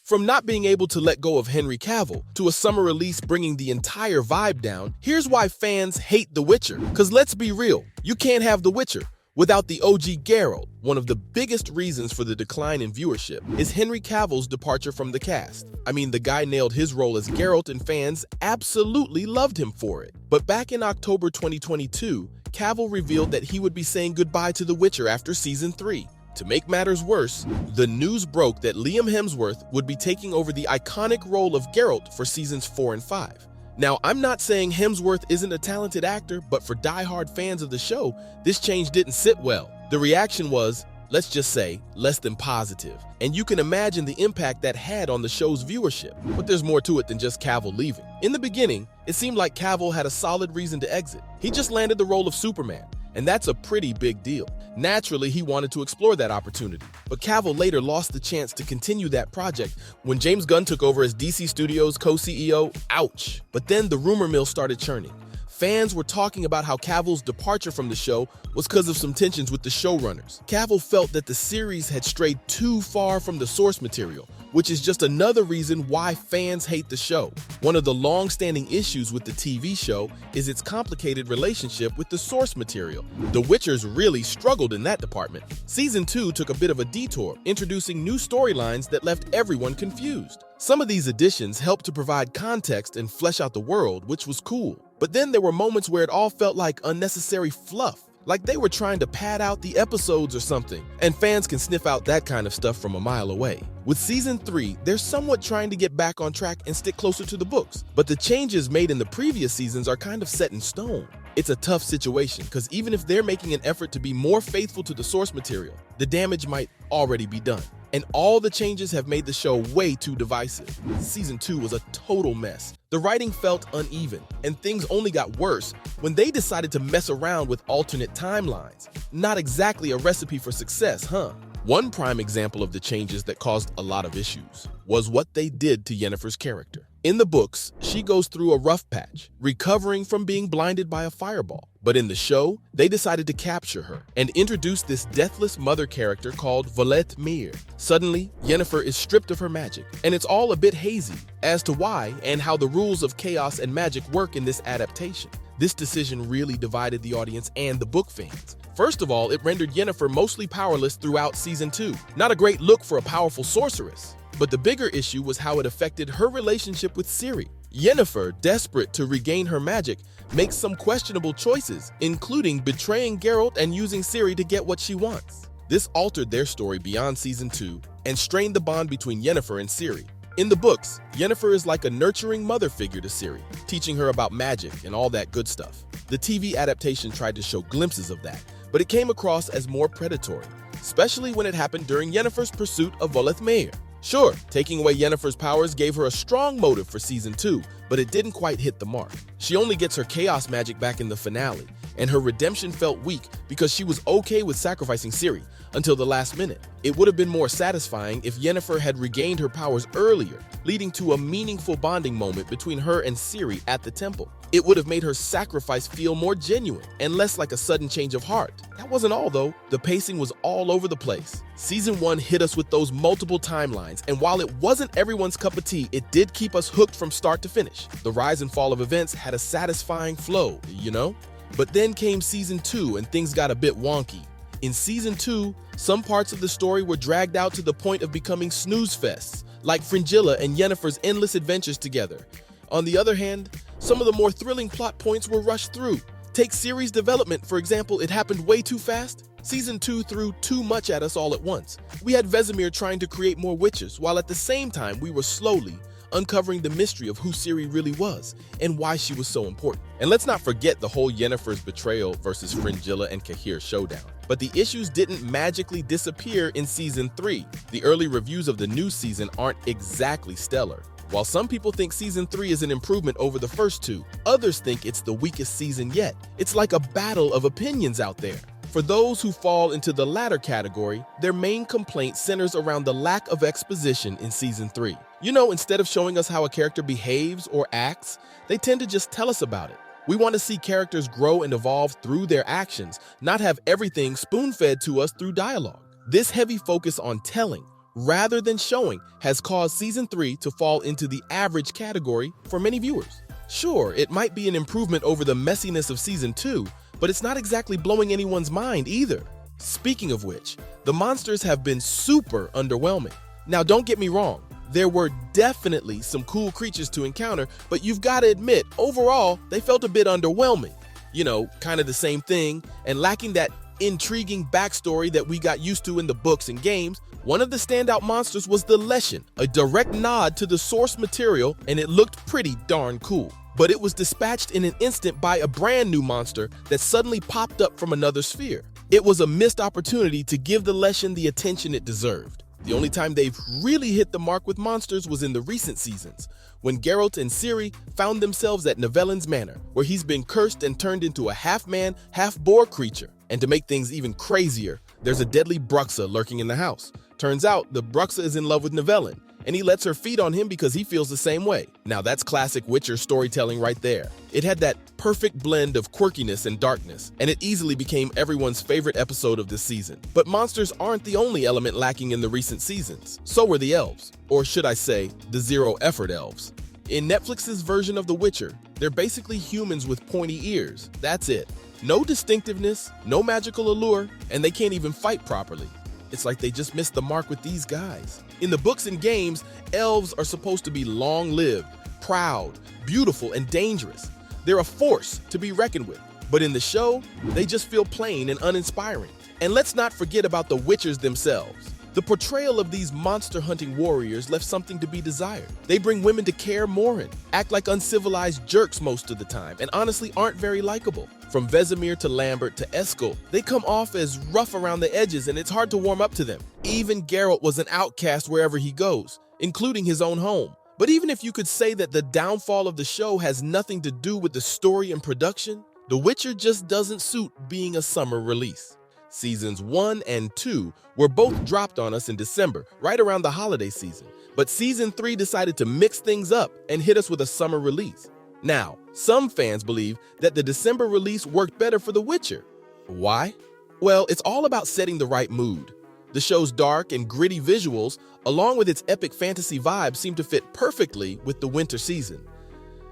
From not being able to let go of Henry Cavill to a summer release bringing the entire vibe down, here's why fans hate The Witcher. Cause let's be real, you can't have The Witcher without the OG Geralt. One of the biggest reasons for the decline in viewership is Henry Cavill's departure from the cast. I mean, the guy nailed his role as Geralt and fans absolutely loved him for it. But back in October 2022, Cavill revealed that he would be saying goodbye to The Witcher after season 3. To make matters worse, the news broke that Liam Hemsworth would be taking over the iconic role of Geralt for seasons 4 and 5. Now, I'm not saying Hemsworth isn't a talented actor, but for die-hard fans of the show, this change didn't sit well. The reaction was, let's just say, less than positive. And you can imagine the impact that had on the show's viewership. But there's more to it than just Cavill leaving. In the beginning, it seemed like Cavill had a solid reason to exit. He just landed the role of Superman, and that's a pretty big deal. Naturally, he wanted to explore that opportunity, but Cavill later lost the chance to continue that project when James Gunn took over as DC Studios co-CEO. Ouch. But then the rumor mill started churning. Fans were talking about how Cavill's departure from the show was because of some tensions with the showrunners. Cavill felt that the series had strayed too far from the source material, which is just another reason why fans hate the show. One of the long-standing issues with the TV show is its complicated relationship with the source material. The Witchers really struggled in that department. Season 2 took a bit of a detour, introducing new storylines that left everyone confused. Some of these additions helped to provide context and flesh out the world, which was cool. But then there were moments where it all felt like unnecessary fluff, like they were trying to pad out the episodes or something, and fans can sniff out that kind of stuff from a mile away. With season 3, they're somewhat trying to get back on track and stick closer to the books, but the changes made in the previous seasons are kind of set in stone. It's a tough situation, because even if they're making an effort to be more faithful to the source material, the damage might already be done. And all the changes have made the show way too divisive. Season 2 was a total mess. The writing felt uneven, and things only got worse when they decided to mess around with alternate timelines. Not exactly a recipe for success, huh? One prime example of the changes that caused a lot of issues was what they did to Yennefer's character. In the books, she goes through a rough patch, recovering from being blinded by a fireball. But in the show, they decided to capture her and introduce this deathless mother character called Voleth Mir. Suddenly, Yennefer is stripped of her magic, and it's all a bit hazy as to why and how the rules of chaos and magic work in this adaptation. This decision really divided the audience and the book fans. First of all, it rendered Yennefer mostly powerless throughout season 2. Not a great look for a powerful sorceress. But the bigger issue was how it affected her relationship with Ciri. Yennefer, desperate to regain her magic, makes some questionable choices, including betraying Geralt and using Ciri to get what she wants. This altered their story beyond season 2 and strained the bond between Yennefer and Ciri. In the books, Yennefer is like a nurturing mother figure to Ciri, teaching her about magic and all that good stuff. The TV adaptation tried to show glimpses of that, but it came across as more predatory, especially when it happened during Yennefer's pursuit of Voleth Meir. Sure, taking away Yennefer's powers gave her a strong motive for season 2, but it didn't quite hit the mark. She only gets her chaos magic back in the finale, and her redemption felt weak because she was okay with sacrificing Ciri until the last minute. It would have been more satisfying if Yennefer had regained her powers earlier, leading to a meaningful bonding moment between her and Ciri at the temple. It would have made her sacrifice feel more genuine and less like a sudden change of heart. That wasn't all though. The pacing was all over the place. Season 1 hit us with those multiple timelines, and while it wasn't everyone's cup of tea, it did keep us hooked from start to finish. The rise and fall of events had a satisfying flow, you know? But then came season 2 and things got a bit wonky. In season 2, some parts of the story were dragged out to the point of becoming snooze fests, like Fringilla and Yennefer's endless adventures together. On the other hand, some of the more thrilling plot points were rushed through. Take Ciri's development, for example, it happened way too fast. Season 2 threw too much at us all at once. We had Vesemir trying to create more witches, while at the same time we were slowly uncovering the mystery of who Ciri really was and why she was so important. And let's not forget the whole Yennefer's betrayal versus Fringilla and Cahir showdown. But the issues didn't magically disappear in season 3. The early reviews of the new season aren't exactly stellar. While some people think season 3 is an improvement over the first 2, others think it's the weakest season yet. It's like a battle of opinions out there. For those who fall into the latter category, their main complaint centers around the lack of exposition in season 3. You know, instead of showing us how a character behaves or acts, they tend to just tell us about it. We want to see characters grow and evolve through their actions, not have everything spoon-fed to us through dialogue. This heavy focus on telling, rather than showing has caused Season 3 to fall into the average category for many viewers. Sure, it might be an improvement over the messiness of Season 2, but it's not exactly blowing anyone's mind either. Speaking of which, the monsters have been super underwhelming. Now don't get me wrong, there were definitely some cool creatures to encounter, but you've got to admit, overall, they felt a bit underwhelming. You know, kind of the same thing, and lacking that intriguing backstory that we got used to in the books and games. One of the standout monsters was the Leshen, a direct nod to the source material, and it looked pretty darn cool. But it was dispatched in an instant by a brand new monster that suddenly popped up from another sphere. It was a missed opportunity to give the Leshen the attention it deserved. The only time they've really hit the mark with monsters was in the recent seasons, when Geralt and Ciri found themselves at Nevellin's Manor, where he's been cursed and turned into a half-man, half-boar creature. And to make things even crazier, there's a deadly Bruxa lurking in the house. Turns out, the Bruxa is in love with Nevellin, and he lets her feed on him because he feels the same way. Now that's classic Witcher storytelling right there. It had that perfect blend of quirkiness and darkness, and it easily became everyone's favorite episode of this season. But monsters aren't the only element lacking in the recent seasons. So were the elves, or should I say, the zero-effort elves. In Netflix's version of The Witcher, they're basically humans with pointy ears. That's it. No distinctiveness, no magical allure, and they can't even fight properly. It's like they just missed the mark with these guys. In the books and games, elves are supposed to be long-lived, proud, beautiful, and dangerous. They're a force to be reckoned with. But in the show, they just feel plain and uninspiring. And let's not forget about the Witchers themselves. The portrayal of these monster-hunting warriors left something to be desired. They bring women to Kaer Morhen, act like uncivilized jerks most of the time, and honestly aren't very likable. From Vesemir to Lambert to Eskel, they come off as rough around the edges and it's hard to warm up to them. Even Geralt was an outcast wherever he goes, including his own home. But even if you could say that the downfall of the show has nothing to do with the story and production, The Witcher just doesn't suit being a summer release. Seasons 1 and 2 were both dropped on us in December, right around the holiday season. But Season 3 decided to mix things up and hit us with a summer release. Now, some fans believe that the December release worked better for The Witcher. Why? Well, it's all about setting the right mood. The show's dark and gritty visuals, along with its epic fantasy vibe, seem to fit perfectly with the winter season.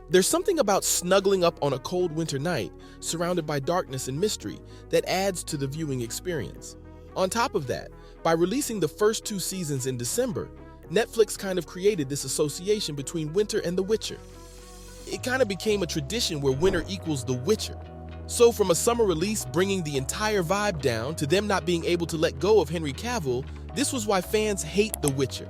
There's something about snuggling up on a cold winter night, surrounded by darkness and mystery, that adds to the viewing experience. On top of that, by releasing the first 2 seasons in December, Netflix kind of created this association between winter and The Witcher. It kind of became a tradition where winter equals The Witcher. So from a summer release bringing the entire vibe down to them not being able to let go of Henry Cavill, this was why fans hate The Witcher.